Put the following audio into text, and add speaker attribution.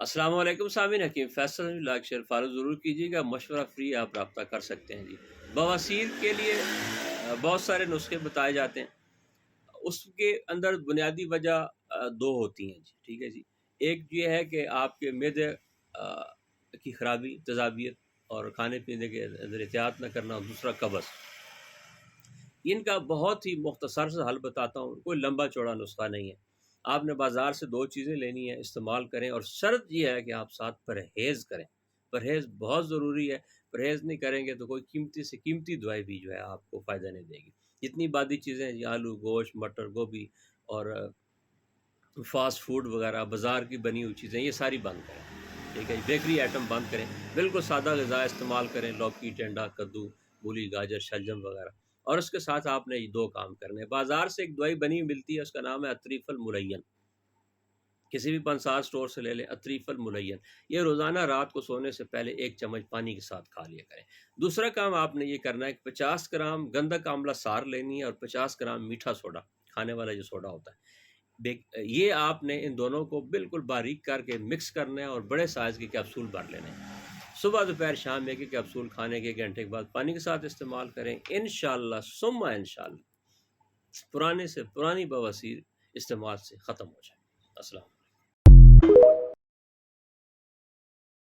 Speaker 1: السلام علیکم سامعین، حکیم فیصل لائک شیئر فالو ضرور کیجیے گا، مشورہ فری آپ رابطہ کر سکتے ہیں جی۔ بواسیر کے لیے بہت سارے نسخے بتائے جاتے ہیں، اس کے اندر بنیادی وجہ دو ہوتی ہیں جی، ٹھیک ہے جی۔ ایک یہ ہے کہ آپ کے معدے کی خرابی، تیزابیت اور کھانے پینے کے اندر احتیاط نہ کرنا، اور دوسرا قبض۔ ان کا بہت ہی مختصر سے حل بتاتا ہوں، کوئی لمبا چوڑا نسخہ نہیں ہے۔ آپ نے بازار سے دو چیزیں لینی ہیں، استعمال کریں، اور شرط یہ ہے کہ آپ ساتھ پرہیز کریں۔ پرہیز بہت ضروری ہے، پرہیز نہیں کریں گے تو کوئی قیمتی سے قیمتی دوائی بھی جو ہے آپ کو فائدہ نہیں دے گی۔ جتنی بادی چیزیں ہیں، آلو، گوشت، مٹر، گوبھی اور فاسٹ فوڈ وغیرہ، بازار کی بنی ہوئی چیزیں، یہ ساری بند کریں، ٹھیک ہے۔ بیکری آئٹم بند کریں، بالکل سادہ غذا استعمال کریں، لوکی، ٹنڈا، کدو، مولی، گاجر، شلجم وغیرہ۔ اور اس کے ساتھ آپ نے یہ دو کام کرنے ہیں۔ بازار سے ایک دوائی بنی ملتی ہے، اس کا نام ہے اطریف الملین، کسی بھی پنسار سٹور سے لے لیں، اطریف الملین۔ یہ روزانہ رات کو سونے سے پہلے ایک چمچ پانی کے ساتھ کھا لیا کریں۔ دوسرا کام آپ نے یہ کرنا ہے کہ 50 گرام گندک آملہ سار لینی ہے، اور 50 گرام میٹھا سوڈا، کھانے والا جو سوڈا ہوتا ہے، یہ آپ نے ان دونوں کو بالکل باریک کر کے مکس کرنا ہے، اور بڑے سائز کے کیپسول بھر لینے ہیں۔ صبح دوپہر شام ایک کیپسول کھانے کے 1 گھنٹے کے بعد پانی کے ساتھ استعمال کریں۔ انشاءاللہ ثم انشاءاللہ پرانے سے پرانی بواسیر استعمال سے ختم ہو جائے۔ السلام۔